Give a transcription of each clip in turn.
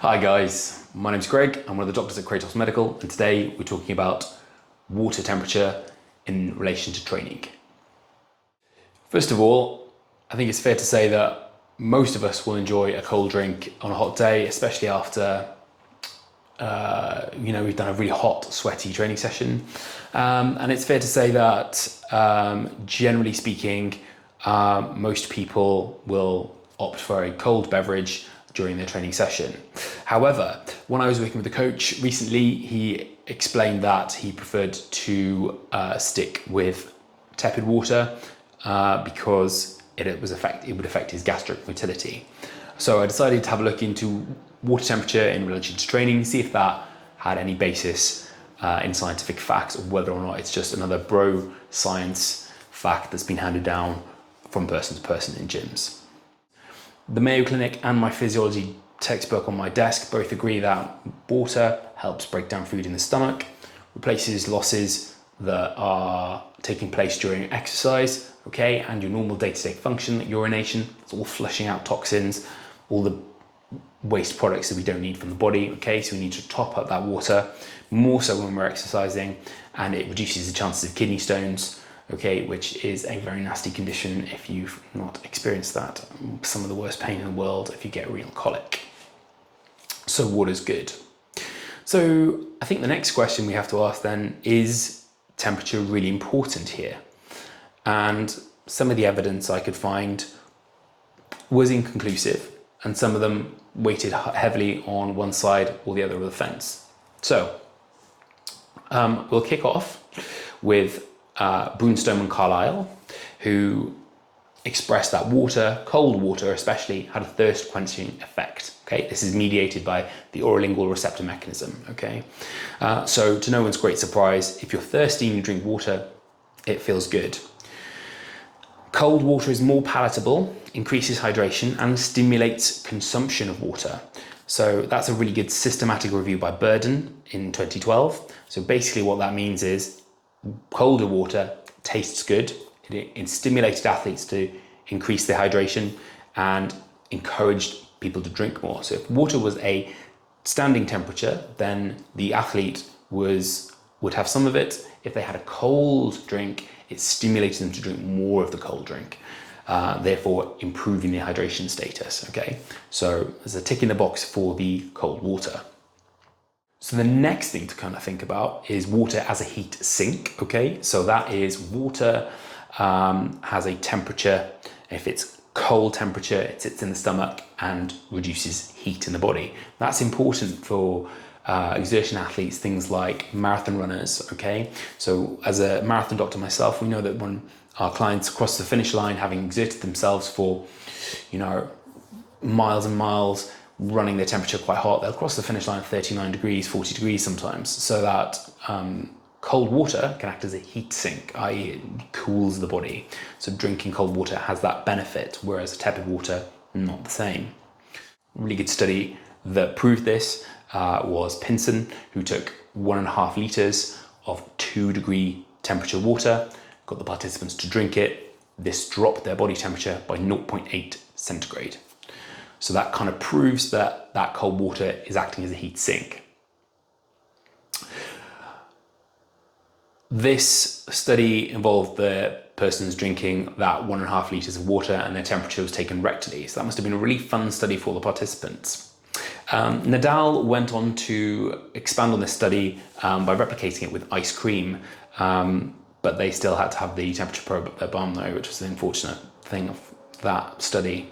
Hi guys, my name's Greg. I'm one of the doctors at Kratosmedical, and today we're talking about water temperature in relation to training. First of all, I think it's fair to say that most of us will enjoy a cold drink on a hot day, especially after we've done a really hot, sweaty training session. And it's fair to say that generally speaking, most people will opt for a cold beverage during their training session. However, when I was working with a coach recently, he explained that he preferred to stick with tepid water because it would affect his gastric motility. So I decided to have a look into water temperature in relation to training, see if that had any basis in scientific facts, or whether or not it's just another bro science fact that's been handed down from person to person in gyms. The Mayo Clinic and my physiology textbook on my desk both agree that water helps break down food in the stomach, replaces losses that are taking place during exercise, okay, and your normal day-to-day function, like urination. It's all flushing out toxins, all the waste products that we don't need from the body, okay, so we need to top up that water, more so when we're exercising, and it reduces the chances of kidney stones, okay, which is a very nasty condition if you've not experienced that. Some of the worst pain in the world if you get renal colic. So water's good. So I think the next question we have to ask then, is temperature really important here? And some of the evidence I could find was inconclusive, and some of them weighted heavily on one side or the other of the fence. So we'll kick off with Brunstone and Carlisle, who expressed that water, cold water especially, had a thirst quenching effect. Okay, this is mediated by the orolingual receptor mechanism. Okay, so to no one's great surprise, if you're thirsty and you drink water, it feels good. Cold water is more palatable, increases hydration, and stimulates consumption of water. So that's a really good systematic review by Burden in 2012. So basically what that means is colder water tastes good. It stimulated athletes to increase their hydration and encouraged people to drink more. So if water was a standing temperature, then the athlete would have some of it. If they had a cold drink, it stimulated them to drink more of the cold drink, therefore improving their hydration status. Okay, so there's a tick in the box for the cold water. So the next thing to kind of think about is water as a heat sink. Okay, so that is water has a temperature. If it's cold temperature, it sits in the stomach and reduces heat in the body. That's important for exertion athletes, things like marathon runners. Okay, so as a marathon doctor myself, we know that when our clients cross the finish line, having exerted themselves for, miles and miles, running their temperature quite hot, they'll cross the finish line at 39 degrees, 40 degrees sometimes. So that cold water can act as a heat sink, i.e. it cools the body. So drinking cold water has that benefit, whereas tepid water, not the same. A really good study that proved this was Pinson, who took 1.5 litres of 2-degree temperature water, got the participants to drink it. This dropped their body temperature by 0.8 centigrade. So that kind of proves that that cold water is acting as a heat sink. This study involved the persons drinking that 1.5 litres of water, and their temperature was taken rectally. So that must have been a really fun study for the participants. Nadal went on to expand on this study by replicating it with ice cream, but they still had to have the temperature probe up their bum though, which was the unfortunate thing of that study.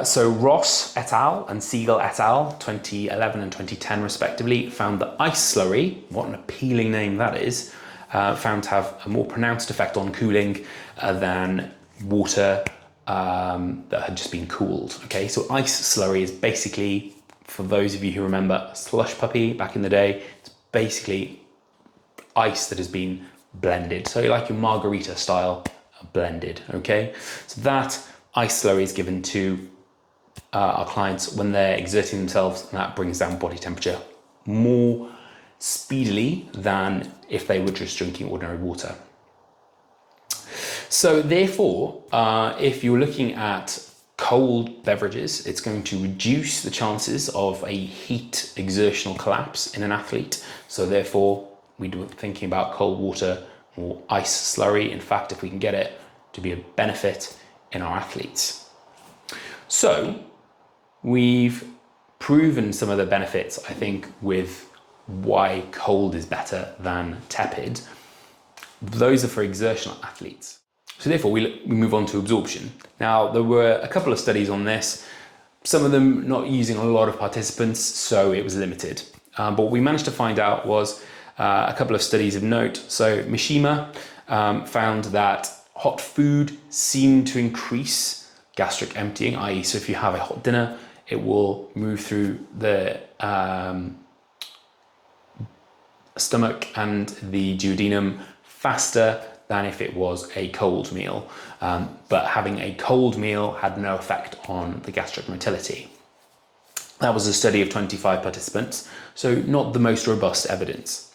So Ross et al. And Siegel et al., 2011 and 2010 respectively, found that ice slurry, what an appealing name that is, found to have a more pronounced effect on cooling than water that had just been cooled. Okay, so ice slurry is basically, for those of you who remember slush puppy back in the day, it's basically ice that has been blended. So like your margarita style blended. Okay, so that ice slurry is given to our clients when they're exerting themselves, and that brings down body temperature more speedily than if they were just drinking ordinary water. So therefore, if you're looking at cold beverages, it's going to reduce the chances of a heat exertional collapse in an athlete. So therefore, we're thinking about cold water or ice slurry. In fact, if we can get it to be a benefit in our athletes. So we've proven some of the benefits, I think, with why cold is better than tepid. Those are for exertional athletes. So therefore, we move on to absorption. Now, there were a couple of studies on this, some of them not using a lot of participants, so it was limited. But what we managed to find out was a couple of studies of note. So Mishima found that hot food seemed to increase gastric emptying, i.e. so if you have a hot dinner, it will move through the stomach and the duodenum faster than if it was a cold meal. But having a cold meal had no effect on the gastric motility. That was a study of 25 participants, so not the most robust evidence.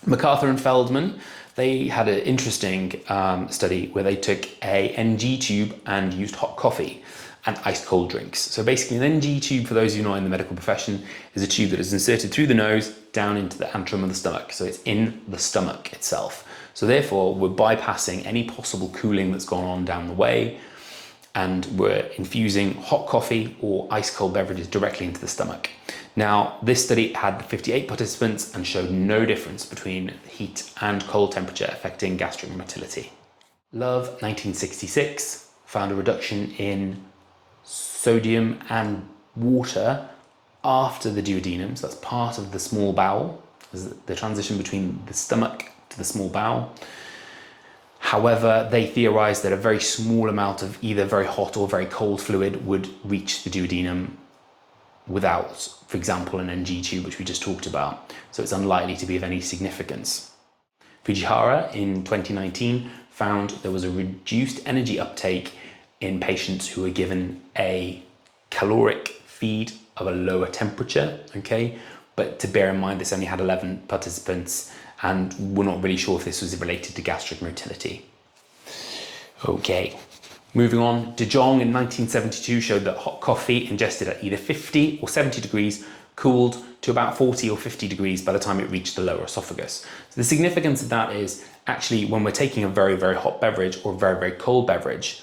MacArthur and Feldman, they had an interesting study where they took a NG tube and used hot coffee and ice cold drinks. So basically an NG tube, for those of you not in the medical profession, is a tube that is inserted through the nose down into the antrum of the stomach. So it's in the stomach itself. So therefore we're bypassing any possible cooling that's gone on down the way, and we're infusing hot coffee or ice cold beverages directly into the stomach. Now, this study had 58 participants and showed no difference between heat and cold temperature affecting gastric motility. Love, 1966, found a reduction in sodium and water after the duodenum. So that's part of the small bowel, the transition between the stomach to the small bowel. However, they theorized that a very small amount of either very hot or very cold fluid would reach the duodenum without, for example, an NG tube, which we just talked about. So it's unlikely to be of any significance. Fujihara in 2019 found there was a reduced energy uptake in patients who were given a caloric feed of a lower temperature, okay? But to bear in mind, this only had 11 participants, and we're not really sure if this was related to gastric motility. Okay, moving on. De Jong in 1972 showed that hot coffee ingested at either 50 or 70 degrees cooled to about 40 or 50 degrees by the time it reached the lower esophagus. So the significance of that is actually when we're taking a very, very hot beverage or very, very cold beverage,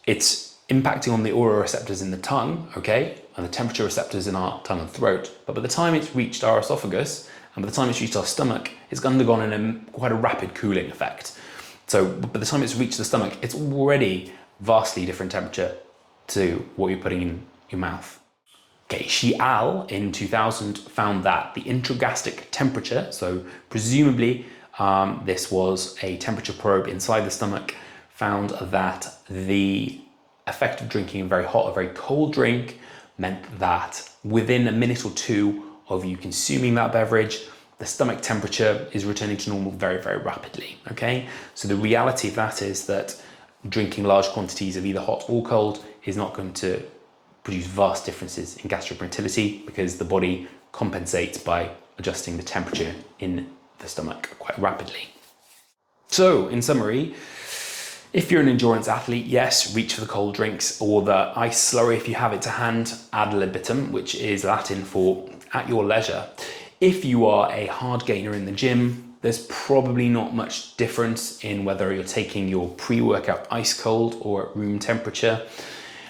it's impacting on the oral receptors in the tongue, okay, and the temperature receptors in our tongue and throat. But by the time it's reached our esophagus, and by the time it's reached our stomach, it's undergone quite a rapid cooling effect. So by the time it's reached the stomach, it's already vastly different temperature to what you're putting in your mouth. Okay, Shi Al in 2000 found that the intragastric temperature, so presumably this was a temperature probe inside the stomach, found that the effect of drinking a very hot or very cold drink meant that within a minute or two of you consuming that beverage, the stomach temperature is returning to normal very, very rapidly, okay? So the reality of that is that drinking large quantities of either hot or cold is not going to produce vast differences in gastric motility because the body compensates by adjusting the temperature in the stomach quite rapidly. So in summary, if you're an endurance athlete, yes, reach for the cold drinks or the ice slurry if you have it to hand, ad libitum, which is Latin for at your leisure. If you are a hard gainer in the gym, there's probably not much difference in whether you're taking your pre-workout ice cold or at room temperature.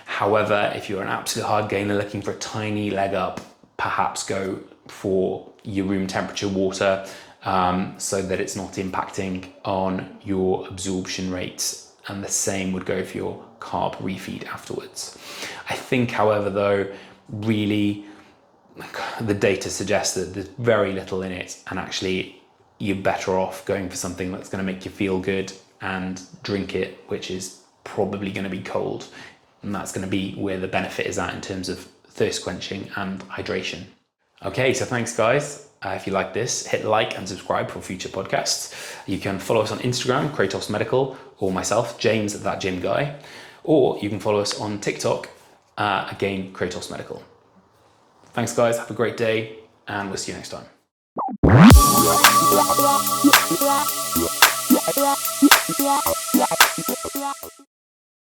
However, if you're an absolute hard gainer looking for a tiny leg up, perhaps go for your room temperature water so that it's not impacting on your absorption rates. And the same would go for your carb refeed afterwards. I think, however, though, really the data suggests that there's very little in it, and actually you're better off going for something that's going to make you feel good and drink it, which is probably going to be cold. And that's going to be where the benefit is at in terms of thirst quenching and hydration. Okay, so thanks guys. If you like this, hit like and subscribe for future podcasts. You can follow us on Instagram, kratosmedical, or myself, James, that gym guy, or you can follow us on TikTok, again, kratosmedical. Thanks guys, have a great day, and we'll see you next time.